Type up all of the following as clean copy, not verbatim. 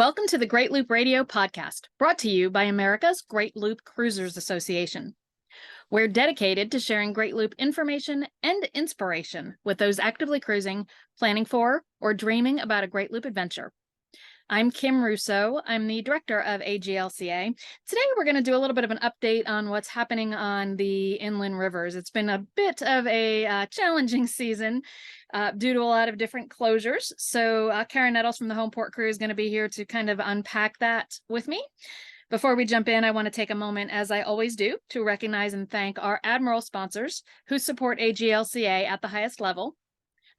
Welcome to the Great Loop Radio podcast, brought to you by America's Great Loop Cruisers Association. We're dedicated to sharing Great Loop information and inspiration with those actively cruising, planning for, or dreaming about a Great Loop adventure. I'm Kim Russo. I'm the director of AGLCA. Today, we're going to do a little bit of an update on what's happening on the inland rivers. It's been a bit of a challenging season due to a lot of different closures. So Karen Nettles from the Home Port Crew is going to be here to kind of unpack that with me. Before we jump in, I want to take a moment, as I always do, to recognize and thank our Admiral sponsors who support AGLCA at the highest level.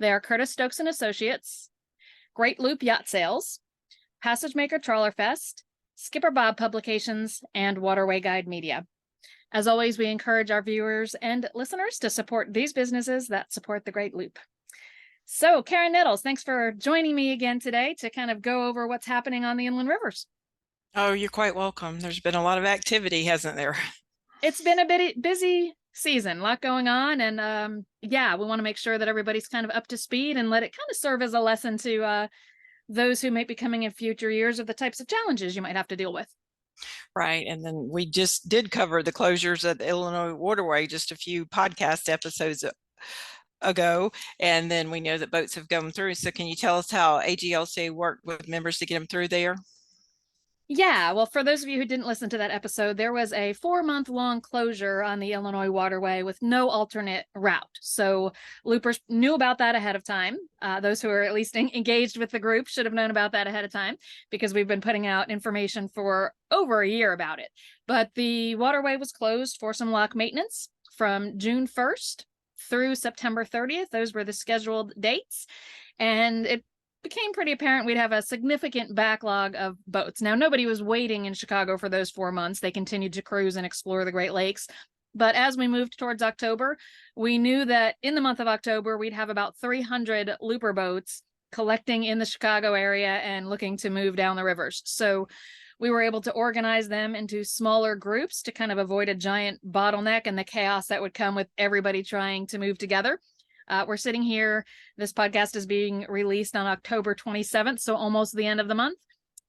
They are Curtis Stokes and Associates, Great Loop Yacht Sales, Passage Maker Trawler Fest, Skipper Bob Publications, and Waterway Guide Media. As always, we encourage our viewers and listeners to support these businesses that support the Great Loop. So, Karen Nettles, thanks for joining me again today to kind of go over what's happening on the inland rivers. Oh, you're quite welcome. There's been a lot of activity, hasn't there? It's been a bit busy season, a lot going on, and yeah, we want to make sure that everybody's kind of up to speed and let it kind of serve as a lesson to those who might be coming in future years of the types of challenges you might have to deal with. Right. And then we just did cover the closures at the Illinois Waterway just a few podcast episodes ago. And then we know that boats have gone through. So can you tell us how AGLC worked with members to get them through there? Yeah, well, for those of you who didn't listen to that episode, there was a 4-month-long closure on the Illinois Waterway with no alternate route. So loopers knew about that ahead of time. Those who are at least engaged with the group should have known about that ahead of time because we've been putting out information for over a year about it. But the waterway was closed for some lock maintenance from June 1st through September 30th. Those were the scheduled dates. And it became pretty apparent we'd have a significant backlog of boats. Now, nobody was waiting in Chicago for those 4 months. They continued to cruise and explore the Great Lakes. But as we moved towards October, we knew that in the month of October, we'd have about 300 looper boats collecting in the Chicago area and looking to move down the rivers. So we were able to organize them into smaller groups to kind of avoid a giant bottleneck and the chaos that would come with everybody trying to move together. We're sitting here. This podcast is being released on October 27th, so almost the end of the month.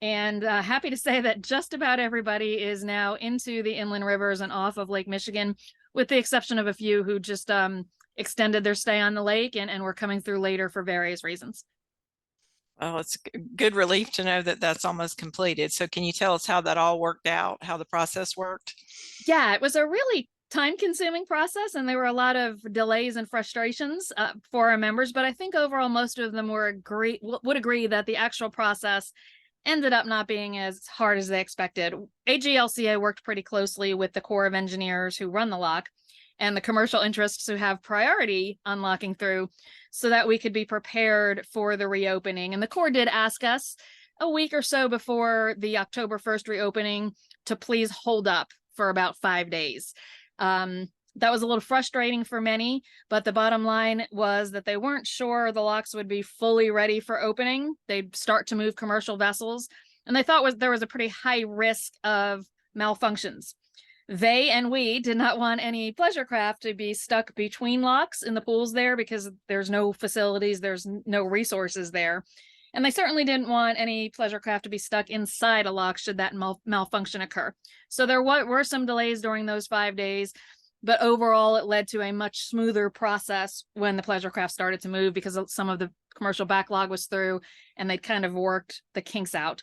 And happy to say that just about everybody is now into the inland rivers and off of Lake Michigan, with the exception of a few who just extended their stay on the lake and were coming through later for various reasons. Well, it's a good relief to know that that's almost completed. So can you tell us how that all worked out, how the process worked? Yeah, it was a really time-consuming process, and there were a lot of delays and frustrations for our members, but I think overall most of them would agree that the actual process ended up not being as hard as they expected. AGLCA worked pretty closely with the Corps of Engineers who run the lock and the commercial interests who have priority on locking through so that we could be prepared for the reopening. And the Corps did ask us a week or so before the October 1st reopening to please hold up for about 5 days. That was a little frustrating for many, but the bottom line was that they weren't sure the locks would be fully ready for opening. They'd start to move commercial vessels, and they thought there was a pretty high risk of malfunctions. They and we did not want any pleasure craft to be stuck between locks in the pools there because there's no facilities, there's no resources there. And they certainly didn't want any pleasure craft to be stuck inside a lock should that malfunction occur. So there were some delays during those 5 days, but overall it led to a much smoother process when the pleasure craft started to move because some of the commercial backlog was through and they'd kind of worked the kinks out.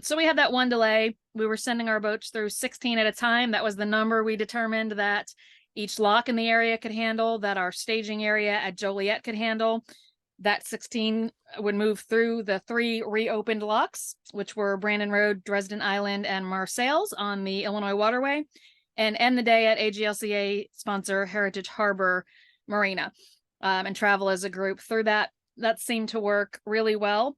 So we had that one delay. We were sending our boats through 16 at a time. That was the number we determined that each lock in the area could handle, that our staging area at Joliet could handle. That 16 would move through the 3 reopened locks, which were Brandon Road, Dresden Island, and Marseilles on the Illinois Waterway, and end the day at AGLCA sponsor Heritage Harbor Marina, and travel as a group through that. That seemed to work really well.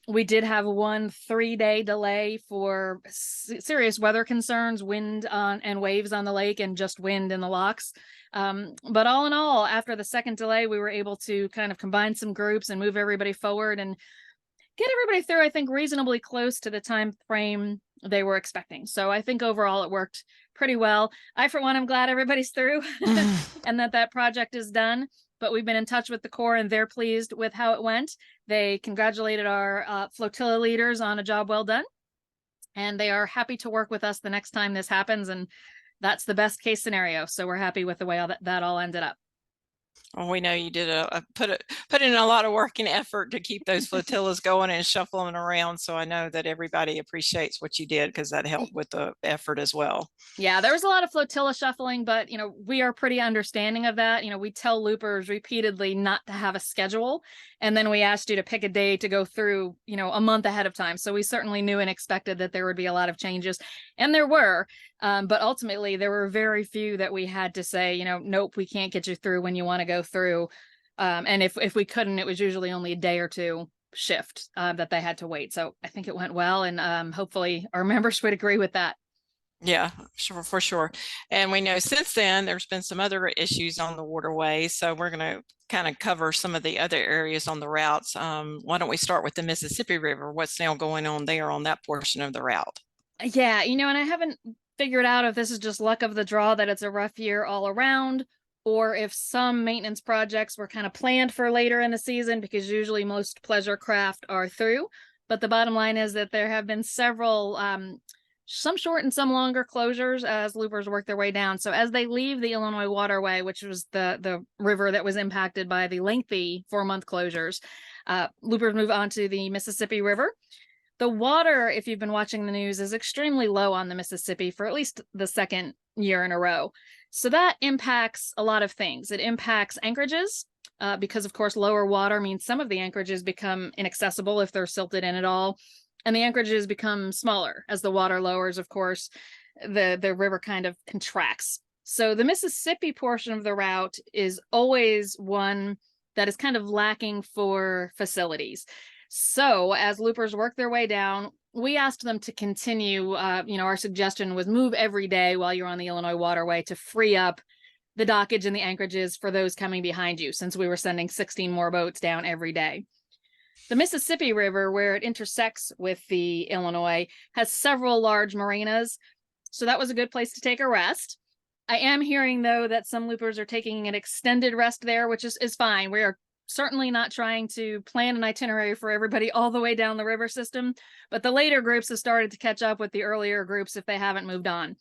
We did have one 3-day delay for serious weather concerns, wind and waves on the lake, and just wind in the locks. But all in all, after the second delay, we were able to kind of combine some groups and move everybody forward and get everybody through, I think, reasonably close to the time frame they were expecting. So I think overall it worked pretty well. I, for one, am glad everybody's through and that project is done. but we've been in touch with the Corps and they're pleased with how it went. They congratulated our flotilla leaders on a job well done, and they are happy to work with us the next time this happens. And that's the best case scenario. So we're happy with the way that all ended up. Well, we know you did put in a lot of work and effort to keep those flotillas going and shuffle them around. So I know that everybody appreciates what you did, because that helped with the effort as well. Yeah, there was a lot of flotilla shuffling, but we are pretty understanding of that. We tell loopers repeatedly not to have a schedule, and then we asked you to pick a day to go through, a month ahead of time. So we certainly knew and expected that there would be a lot of changes, and there were. But ultimately, there were very few that we had to say, nope, we can't get you through when you want to go through. And if we couldn't, it was usually only a day or two shift that they had to wait. So I think it went well, and hopefully our members would agree with that. Yeah, sure, for sure. And we know since then there's been some other issues on the waterway. So we're going to kind of cover some of the other areas on the routes. Why don't we start with the Mississippi River? What's now going on there on that portion of the route? Yeah, and I haven't figured out if this is just luck of the draw that it's a rough year all around, or if some maintenance projects were kind of planned for later in the season, because usually most pleasure craft are through. But the bottom line is that there have been several some short and some longer closures as loopers work their way down. So as they leave the Illinois waterway, which was the river that was impacted by the lengthy 4-month closures, loopers move on to the Mississippi River. The water, if you've been watching the news, is extremely low on the Mississippi for at least the second year in a row. So that impacts a lot of things. It impacts anchorages, because of course lower water means some of the anchorages become inaccessible if they're silted in at all. And the anchorages become smaller as the water lowers. Of course, the river kind of contracts. So the Mississippi portion of the route is always one that is kind of lacking for facilities. So as loopers work their way down, we asked them to continue. Our suggestion was move every day while you're on the Illinois waterway to free up the dockage and the anchorages for those coming behind you, since we were sending 16 more boats down every day. The Mississippi River, where it intersects with the Illinois, has several large marinas, so that was a good place to take a rest. I am hearing, though, that some loopers are taking an extended rest there, which is fine. We are certainly not trying to plan an itinerary for everybody all the way down the river system, but the later groups have started to catch up with the earlier groups if they haven't moved on.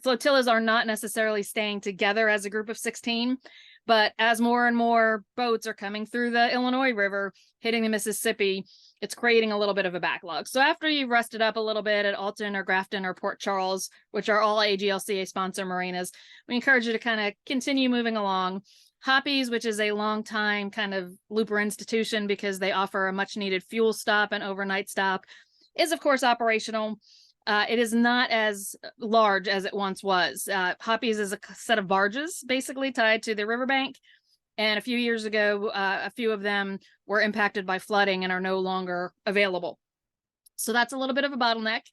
Flotillas are not necessarily staying together as a group of 16, but as more and more boats are coming through the Illinois River, hitting the Mississippi, it's creating a little bit of a backlog. So after you've rested up a little bit at Alton or Grafton or Port Charles, which are all AGLCA sponsor marinas, we encourage you to kind of continue moving along. Hoppies, which is a long time kind of looper institution because they offer a much needed fuel stop and overnight stop, is of course operational. It is not as large as it once was. Hoppies is a set of barges basically tied to the riverbank. And a few years ago, a few of them were impacted by flooding and are no longer available. So that's a little bit of a bottleneck.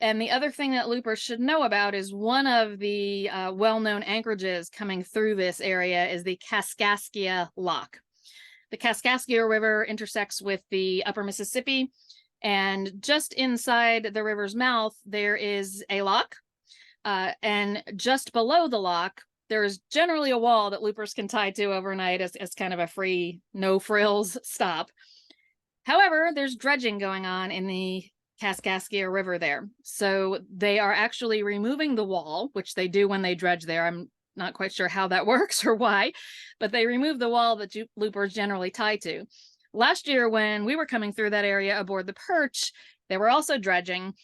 And the other thing that loopers should know about is one of the well-known anchorages coming through this area is the Kaskaskia Lock. The Kaskaskia River intersects with the upper Mississippi, and just inside the river's mouth, there is a lock. And just below the lock, there is generally a wall that loopers can tie to overnight as kind of a free, no frills stop. However, there's dredging going on in the Kaskaskia River there. So they are actually removing the wall, which they do when they dredge there. I'm not quite sure how that works or why, but they remove the wall that loopers generally tie to. Last year, when we were coming through that area aboard the Perch, they were also dredging.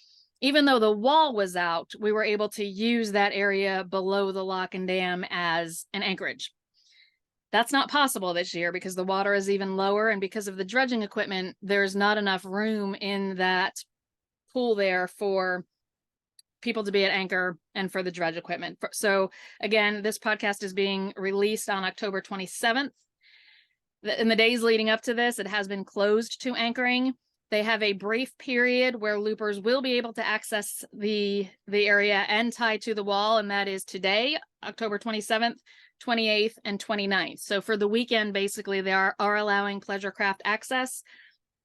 Even though the wall was out, we were able to use that area below the lock and dam as an anchorage. That's not possible this year because the water is even lower, and because of the dredging equipment, there's not enough room in that pool there for people to be at anchor and for the dredge equipment. So again, this podcast is being released on October 27th. In the days leading up to this, it has been closed to anchoring. They have a brief period where loopers will be able to access the area and tie to the wall, and that is today, October 27th, 28th, and 29th. So for the weekend, basically, they are allowing pleasure craft access.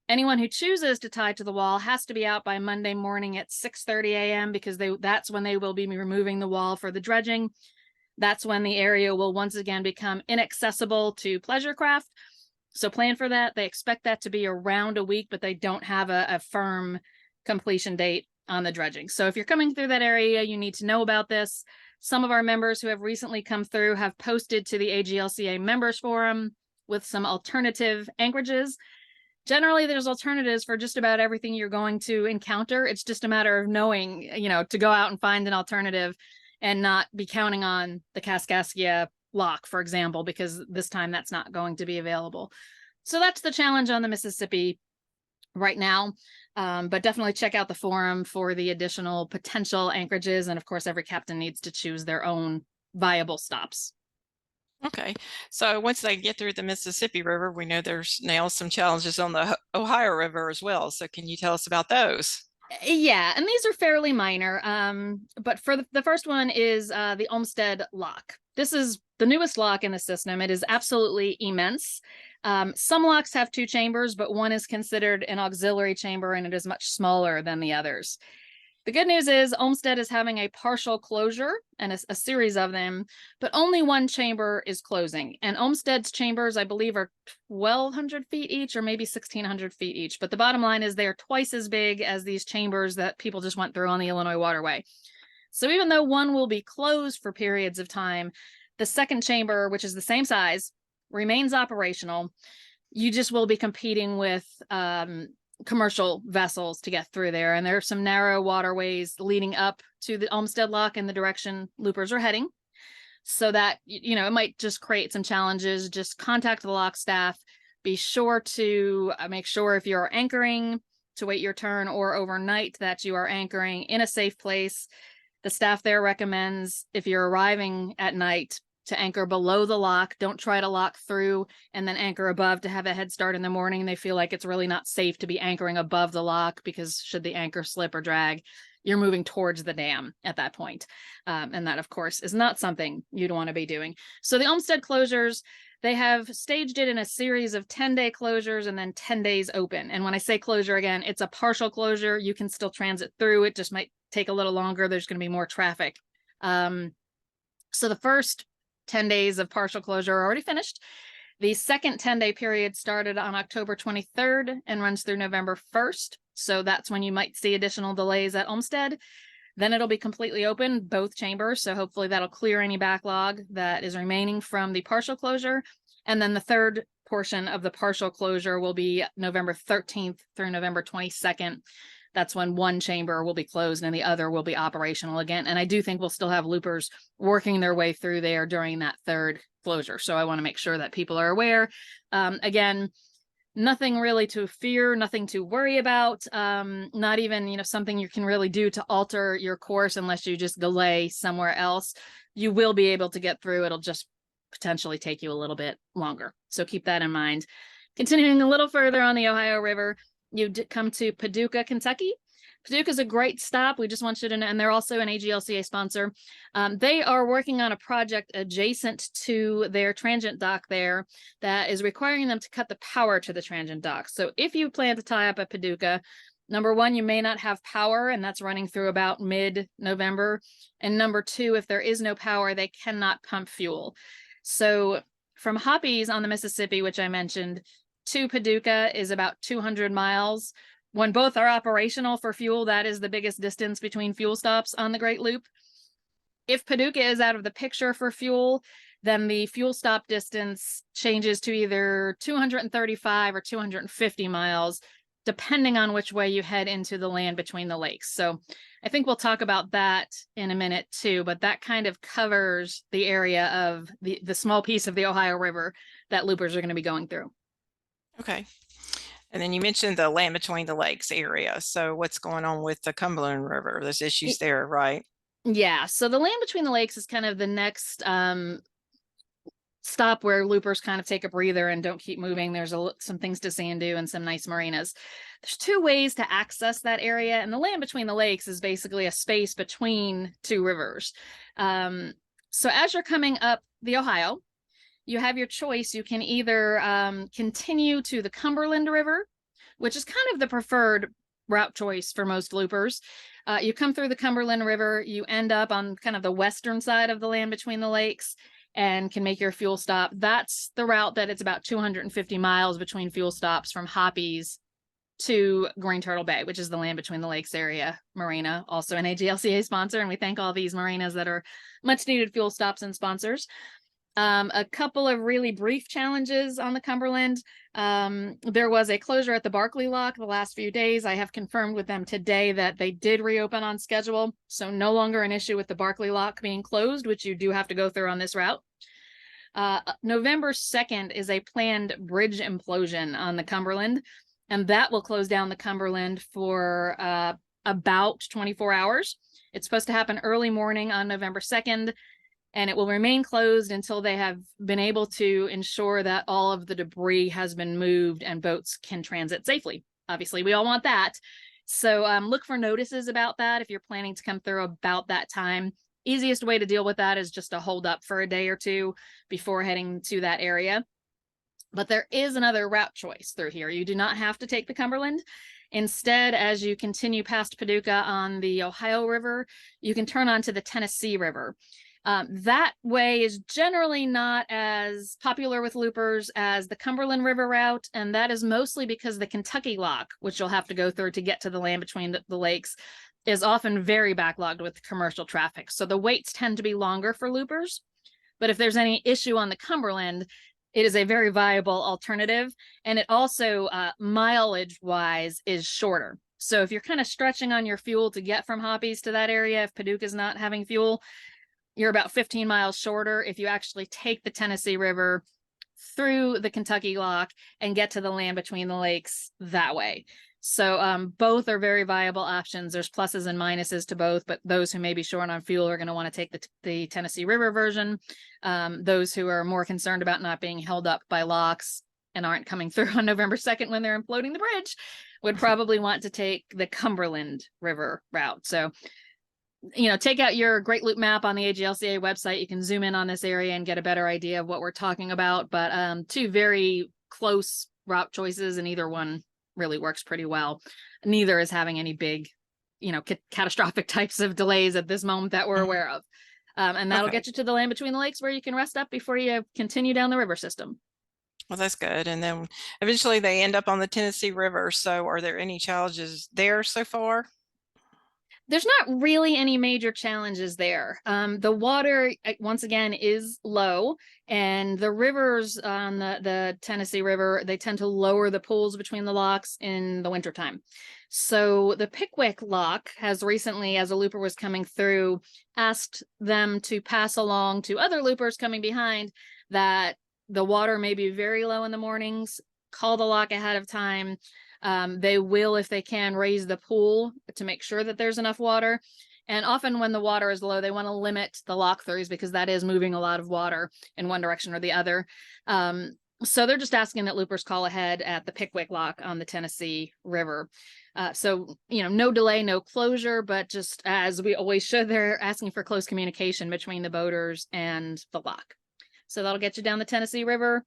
Anyone who chooses to tie to the wall has to be out by Monday morning at 6:30 a.m. because that's when they will be removing the wall for the dredging. that's when the area will once again become inaccessible to pleasure craft. So plan for that. They expect that to be around a week, but they don't have a firm completion date on the dredging. So if you're coming through that area, you need to know about this. Some of our members who have recently come through have posted to the AGLCA members forum with some alternative anchorages. Generally, there's alternatives for just about everything you're going to encounter. It's just a matter of knowing, to go out and find an alternative and not be counting on the Kaskaskia lock, for example, because this time that's not going to be available. So that's the challenge on the Mississippi right now. But definitely check out the forum for the additional potential anchorages. And of course, every captain needs to choose their own viable stops. Okay, so once they get through the Mississippi River, we know there's now some challenges on the Ohio River as well. So can you tell us about those? Yeah, and these are fairly minor. But for the first one is the Olmsted lock. This is the newest lock in the system. It is absolutely immense. Some locks have 2 chambers, but one is considered an auxiliary chamber, and it is much smaller than the others. The good news is Olmsted is having a partial closure and a series of them, but only one chamber is closing. And Olmsted's chambers, I believe, are 1,200 feet each or maybe 1,600 feet each. But the bottom line is they are twice as big as these chambers that people just went through on the Illinois waterway. So even though one will be closed for periods of time, the second chamber, which is the same size, remains operational. You just will be competing with commercial vessels to get through there. And there are some narrow waterways leading up to the Olmsted Lock in the direction loopers are heading. So that, it might just create some challenges. Just contact the lock staff. Be sure to make sure if you're anchoring to wait your turn or overnight that you are anchoring in a safe place. The staff there recommends if you're arriving at night to anchor below the lock. Don't try to lock through and then anchor above to have a head start in the morning. They feel like it's really not safe to be anchoring above the lock because should the anchor slip or drag, you're moving towards the dam at that point. And that, of course, is not something you'd want to be doing. So the Olmsted closures, they have staged it in a series of 10-day closures and then 10 days open. And when I say closure, again, it's a partial closure. You can still transit through. It just might take a little longer. There's going to be more traffic. So the first 10 days of partial closure are already finished. The second 10-day period started on October 23rd and runs through November 1st. So that's when you might see additional delays at Olmsted. Then it'll be completely open, both chambers. So hopefully that'll clear any backlog that is remaining from the partial closure. And then the third portion of the partial closure will be November 13th through November 22nd. That's when one chamber will be closed and the other will be operational again. And I do think we'll still have loopers working their way through there during that third closure. So I want to make sure that people are aware. Again, nothing really to fear, nothing to worry about. Not even, something you can really do to alter your course unless you just delay somewhere else. You will be able to get through. It'll just potentially take you a little bit longer. So keep that in mind. Continuing a little further on the Ohio River, you come to Paducah, Kentucky. Paducah is a great stop. We just want you to know, and they're also an AGLCA sponsor. They are working on a project adjacent to their transient dock there that is requiring them to cut the power to the transient dock. So if you plan to tie up at Paducah, number one, you may not have power, and that's running through about mid-November. And number two, if there is no power, they cannot pump fuel. So from Hoppies on the Mississippi, which I mentioned, to Paducah is about 200 miles. When both are operational for fuel, that is the biggest distance between fuel stops on the Great Loop. If Paducah is out of the picture for fuel, then the fuel stop distance changes to either 235 or 250 miles, depending on which way you head into the land between the lakes. So I think we'll talk about that in a minute too, but that kind of covers the area of the small piece of the Ohio River that loopers are going to be going through. Okay. And then you mentioned the land between the lakes area. So what's going on with the Cumberland River? There's issues there, right? Yeah. So the land between the lakes is kind of the next stop where loopers kind of take a breather and don't keep moving. There's some things to see and do and some nice marinas. There's 2 ways to access that area. And the land between the lakes is basically a space between 2 rivers. So as you're coming up the Ohio, you have your choice. You can either continue to the Cumberland River, which is kind of the preferred route choice for most loopers. You come through the Cumberland River, you end up on kind of the western side of the land between the lakes and can make your fuel stop. That's the route that it's about 250 miles between fuel stops from Hoppies to Green Turtle Bay, which is the land between the lakes area marina, also an AGLCA sponsor. And we thank all these marinas that are much needed fuel stops and sponsors. A couple of really brief challenges on the Cumberland. There was a closure at the Barkley Lock the last few days. I have confirmed with them today that they did reopen on schedule. So no longer an issue with the Barkley Lock being closed, which you do have to go through on this route. November 2nd is a planned bridge implosion on the Cumberland, and that will close down the Cumberland for about 24 hours. It's supposed to happen early morning on November 2nd. And it will remain closed until they have been able to ensure that all of the debris has been moved and boats can transit safely. Obviously, we all want that. So look for notices about that if you're planning to come through about that time. Easiest way to deal with that is just to hold up for a day or two before heading to that area. But there is another route choice through here. You do not have to take the Cumberland. Instead, as you continue past Paducah on the Ohio River, you can turn onto the Tennessee River. That way is generally not as popular with loopers as the Cumberland River route, and that is mostly because the Kentucky Lock, which you'll have to go through to get to the land between the lakes, is often very backlogged with commercial traffic. So the waits tend to be longer for loopers, but if there's any issue on the Cumberland, it is a very viable alternative, and it also, mileage-wise, is shorter. So if you're kind of stretching on your fuel to get from Hoppies to that area, if Paducah's not having fuel, you're about 15 miles shorter if you actually take the Tennessee River through the Kentucky Lock and get to the land between the lakes that way. So both are very viable options. There's pluses and minuses to both, but those who may be short on fuel are going to want to take the Tennessee River version. Those who are more concerned about not being held up by locks and aren't coming through on November 2nd when they're imploding the bridge would probably want to take the Cumberland River route. So take out your Great Loop map on the AGLCA website. You can zoom in on this area and get a better idea of what we're talking about. But two very close route choices, and either one really works pretty well. Neither is having any big, catastrophic types of delays at this moment that we're aware of. And that'll get you to the land between the lakes where you can rest up before you continue down the river system. Well, that's good. And then eventually they end up on the Tennessee River. So are there any challenges there so far? There's not really any major challenges there. The water, once again, is low, and the rivers on the Tennessee River, they tend to lower the pools between the locks in the wintertime. So the Pickwick Lock has recently, as a looper was coming through, asked them to pass along to other loopers coming behind that the water may be very low in the mornings, call the lock ahead of time. They will, if they can, raise the pool to make sure that there's enough water. And often when the water is low, they want to limit the lock throughs because that is moving a lot of water in one direction or the other. So they're just asking that loopers call ahead at the Pickwick Lock on the Tennessee River. So, no delay, no closure, but just as we always should, they're asking for close communication between the boaters and the lock. So that'll get you down the Tennessee River.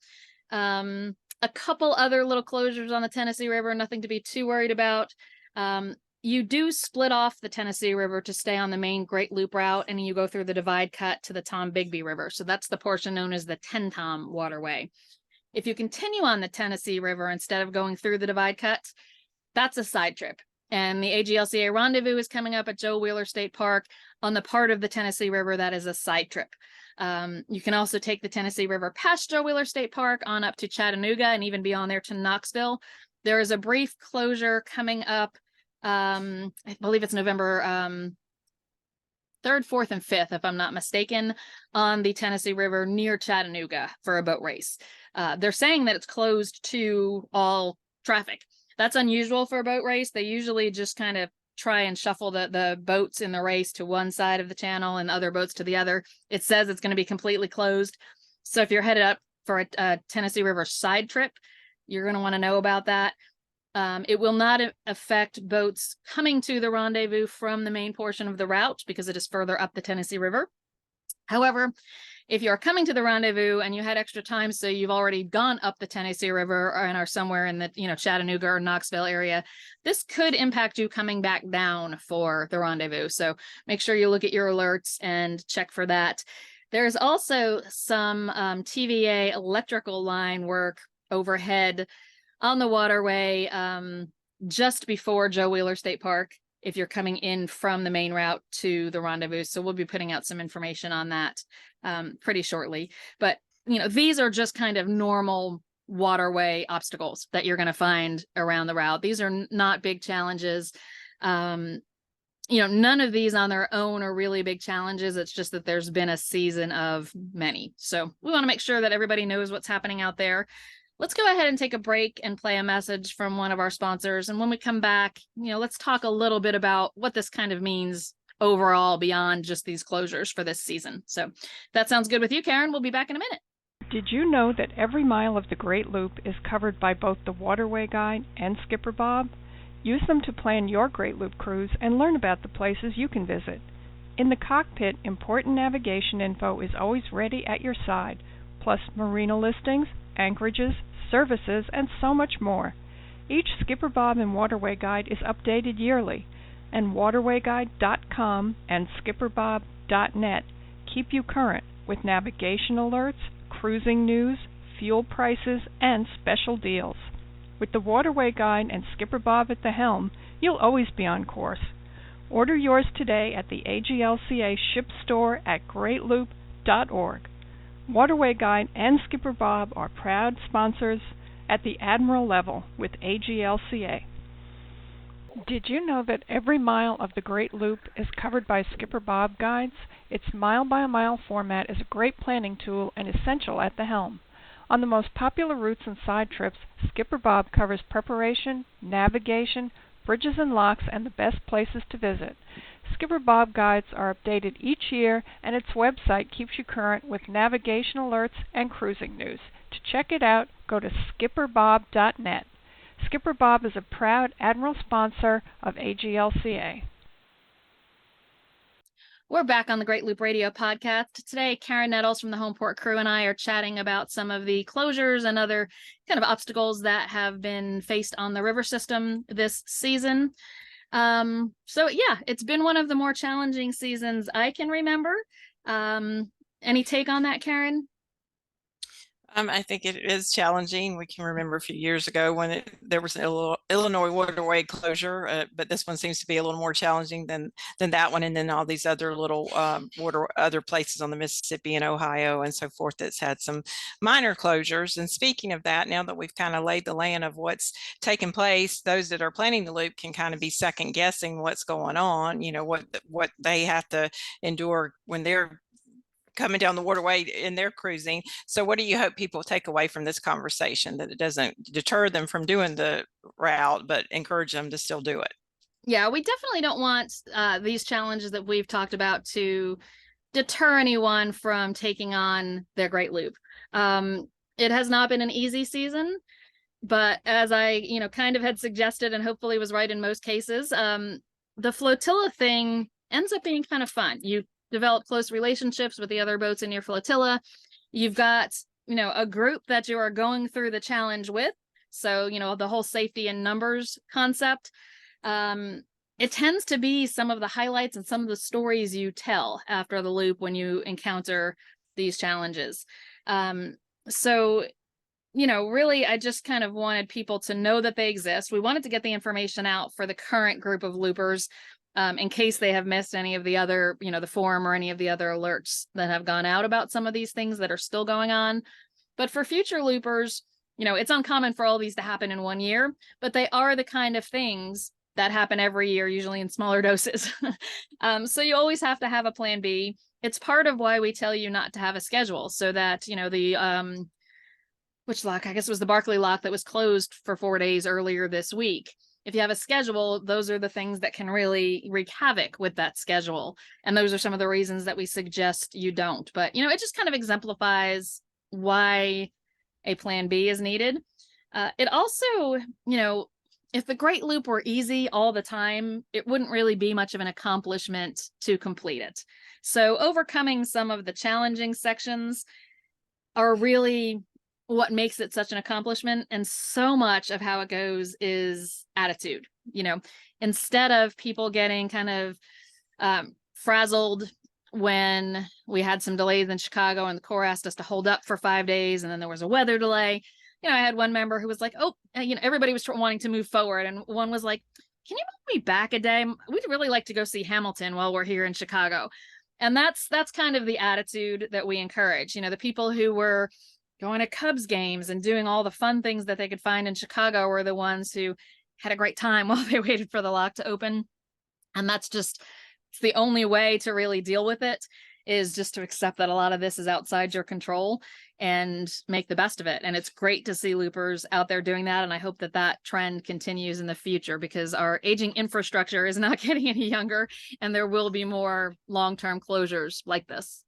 A couple other little closures on the Tennessee River, nothing to be too worried about. You do split off the Tennessee River to stay on the main Great Loop route, and you go through the divide cut to the Tombigbee River. So that's the portion known as the 10 Tom waterway. If you continue on the Tennessee River instead of going through the divide cut, that's a side trip. And the AGLCA rendezvous is coming up at Joe Wheeler State Park on the part of the Tennessee River that is a side trip. You can also take the Tennessee River past Joe Wheeler State Park on up to Chattanooga and even beyond there to Knoxville. There is a brief closure coming up. I believe it's November 3rd, 4th, and 5th, if I'm not mistaken, on the Tennessee River near Chattanooga for a boat race. They're saying that it's closed to all traffic. That's unusual for a boat race. They usually just kind of try and shuffle the boats in the race to one side of the channel and other boats to the other. It says it's going to be completely closed. So if you're headed up for a Tennessee River side trip, you're going to want to know about that. It will not affect boats coming to the rendezvous from the main portion of the route because it is further up the Tennessee River. However, if you're coming to the rendezvous and you had extra time, so you've already gone up the Tennessee River and are somewhere in the, Chattanooga or Knoxville area, this could impact you coming back down for the rendezvous. So make sure you look at your alerts and check for that. There's also some TVA electrical line work overhead on the waterway just before Joe Wheeler State Park if you're coming in from the main route to the rendezvous. So we'll be putting out some information on that pretty shortly. But, these are just kind of normal waterway obstacles that you're going to find around the route. These are not big challenges. None of these on their own are really big challenges. It's just that there's been a season of many. So we want to make sure that everybody knows what's happening out there. Let's go ahead and take a break and play a message from one of our sponsors. And when we come back, let's talk a little bit about what this kind of means overall beyond just these closures for this season. So that sounds good with you, Karen. We'll be back in a minute. Did you know that every mile of the Great Loop is covered by both the Waterway Guide and Skipper Bob? Use them to plan your Great Loop cruise and learn about the places you can visit. In the cockpit, important navigation info is always ready at your side, plus marina listings, anchorages, services, and so much more. Each Skipper Bob and Waterway Guide is updated yearly, and waterwayguide.com and skipperbob.net keep you current with navigation alerts, cruising news, fuel prices, and special deals. With the Waterway Guide and Skipper Bob at the helm, you'll always be on course. Order yours today at the AGLCA ship store at greatloop.org. Waterway Guide and Skipper Bob are proud sponsors at the Admiral level with AGLCA. Did you know that every mile of the Great Loop is covered by Skipper Bob guides? Its mile-by-mile format is a great planning tool and essential at the helm. On the most popular routes and side trips, Skipper Bob covers preparation, navigation, bridges and locks, and the best places to visit. Skipper Bob guides are updated each year, and its website keeps you current with navigation alerts and cruising news. To check it out, go to skipperbob.net. Skipper Bob is a proud Admiral sponsor of AGLCA. We're back on the Great Loop Radio podcast. Today, Karen Nettles from the Homeport crew and I are chatting about some of the closures and other kind of obstacles that have been faced on the river system this season. So yeah, it's been one of the more challenging seasons I can remember. Any take on that, Karen? I think it is challenging. We can remember a few years ago when there was an Illinois waterway closure, but this one seems to be a little more challenging than that one. And then all these other little other places on the Mississippi and Ohio and so forth that's had some minor closures. And speaking of that, now that we've kind of laid the land of what's taken place, those that are planning the loop can kind of be second guessing what's going on, what they have to endure when they're coming down the waterway in their cruising. So what do you hope people take away from this conversation, that it doesn't deter them from doing the route, but encourage them to still do it? Yeah, we definitely don't want these challenges that we've talked about to deter anyone from taking on their Great Loop. It has not been an easy season, but as I, kind of had suggested and hopefully was right in most cases, the flotilla thing ends up being kind of fun. You develop close relationships with the other boats in your flotilla. You've got, a group that you are going through the challenge with. So, the whole safety in numbers concept. It tends to be some of the highlights and some of the stories you tell after the loop when you encounter these challenges. So, really, I just kind of wanted people to know that they exist. We wanted to get the information out for the current group of loopers, in case they have missed any of the other, the forum or any of the other alerts that have gone out about some of these things that are still going on. But for future loopers, it's uncommon for all these to happen in one year, but they are the kind of things that happen every year, usually in smaller doses. So you always have to have a plan B. It's part of why we tell you not to have a schedule, so that, the, which lock, I guess it was the Barkley lock that was closed for 4 days earlier this week. If you have a schedule, those are the things that can really wreak havoc with that schedule. And those are some of the reasons that we suggest you don't. But, it just kind of exemplifies why a plan B is needed. It also, if the Great Loop were easy all the time, it wouldn't really be much of an accomplishment to complete it. So overcoming some of the challenging sections are really what makes it such an accomplishment. And so much of how it goes is attitude. Instead of people getting kind of frazzled when we had some delays in Chicago and the Corps asked us to hold up for 5 days and then there was a weather delay. I had one member who was like, oh, everybody was wanting to move forward. And one was like, can you move me back a day? We'd really like to go see Hamilton while we're here in Chicago. And that's kind of the attitude that we encourage. The people who were going to Cubs games and doing all the fun things that they could find in Chicago were the ones who had a great time while they waited for the lock to open. And it's the only way to really deal with it, is just to accept that a lot of this is outside your control and make the best of it. And it's great to see loopers out there doing that. And I hope that trend continues in the future, because our aging infrastructure is not getting any younger, and there will be more long-term closures like this.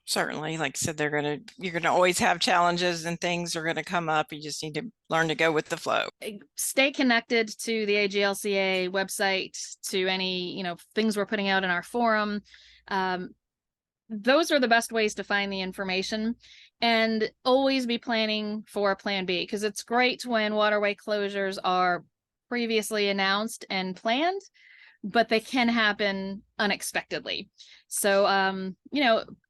Certainly, like I said, you're gonna always have challenges and things are gonna come up. You just need to learn to go with the flow. Stay connected to the AGLCA website, to any, things we're putting out in our forum. Those are the best ways to find the information, and always be planning for a plan B, because it's great when waterway closures are previously announced and planned, but they can happen unexpectedly. So,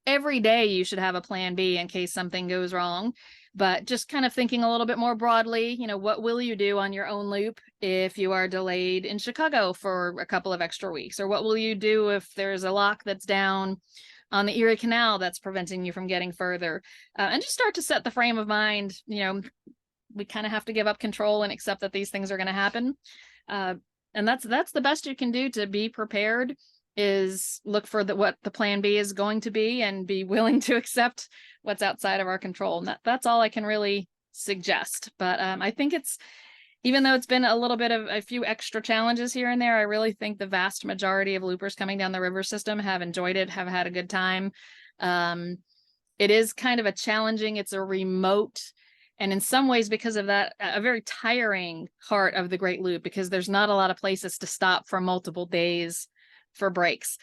every day you should have a plan B in case something goes wrong, but just kind of thinking a little bit more broadly, what will you do on your own loop if you are delayed in Chicago for a couple of extra weeks? Or what will you do if there's a lock that's down on the Erie Canal that's preventing you from getting further? And just start to set the frame of mind. We kind of have to give up control and accept that these things are going to happen. And that's the best you can do to be prepared, is look for what the plan B is going to be and be willing to accept what's outside of our control. And that's all I can really suggest. But I think even though it's been a little bit of a few extra challenges here and there, I really think the vast majority of loopers coming down the river system have enjoyed it, have had a good time. It is kind of it's a remote, and in some ways, because of that, a very tiring part of the Great Loop, because there's not a lot of places to stop for multiple days for breaks.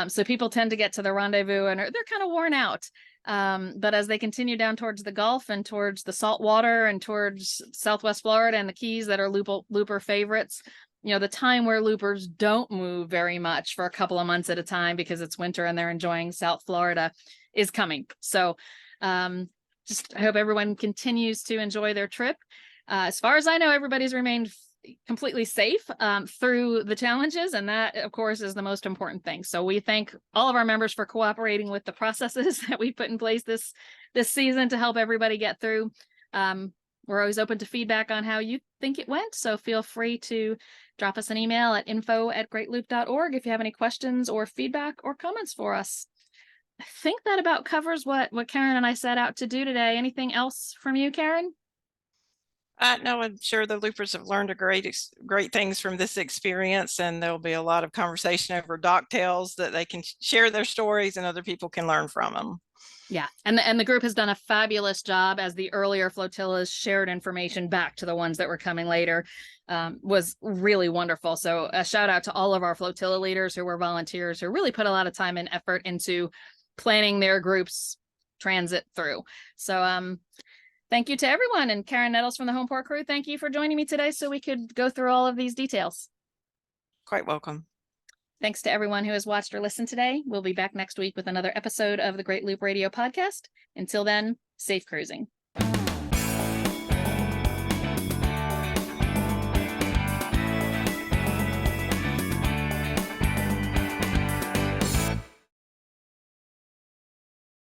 So people tend to get to the rendezvous and they're kind of worn out. But as they continue down towards the Gulf and towards the salt water and towards Southwest Florida and the Keys that are looper favorites, the time where loopers don't move very much for a couple of months at a time because it's winter and they're enjoying South Florida is coming. So I hope everyone continues to enjoy their trip. As far as I know, everybody's remained completely safe through the challenges, and that, of course, is the most important thing. So we thank all of our members for cooperating with the processes that we put in place this season to help everybody get through. We're always open to feedback on how you think it went, so feel free to drop us an email at info@greatloop.org if you have any questions or feedback or comments for us. I think that about covers what Karen and I set out to do today. Anything else from you, Karen? No, I'm sure the loopers have learned great things from this experience, and there'll be a lot of conversation over dock tails that they can share their stories and other people can learn from them. Yeah, and the group has done a fabulous job, as the earlier flotillas shared information back to the ones that were coming later. Was really wonderful. So a shout out to all of our flotilla leaders who were volunteers, who really put a lot of time and effort into planning their group's transit through. So thank you to everyone. And Karen Nettles from the Home Port crew, thank you for joining me today so we could go through all of these details. Quite welcome. Thanks to everyone who has watched or listened today. We'll be back next week with another episode of the Great Loop Radio podcast. Until then, safe cruising.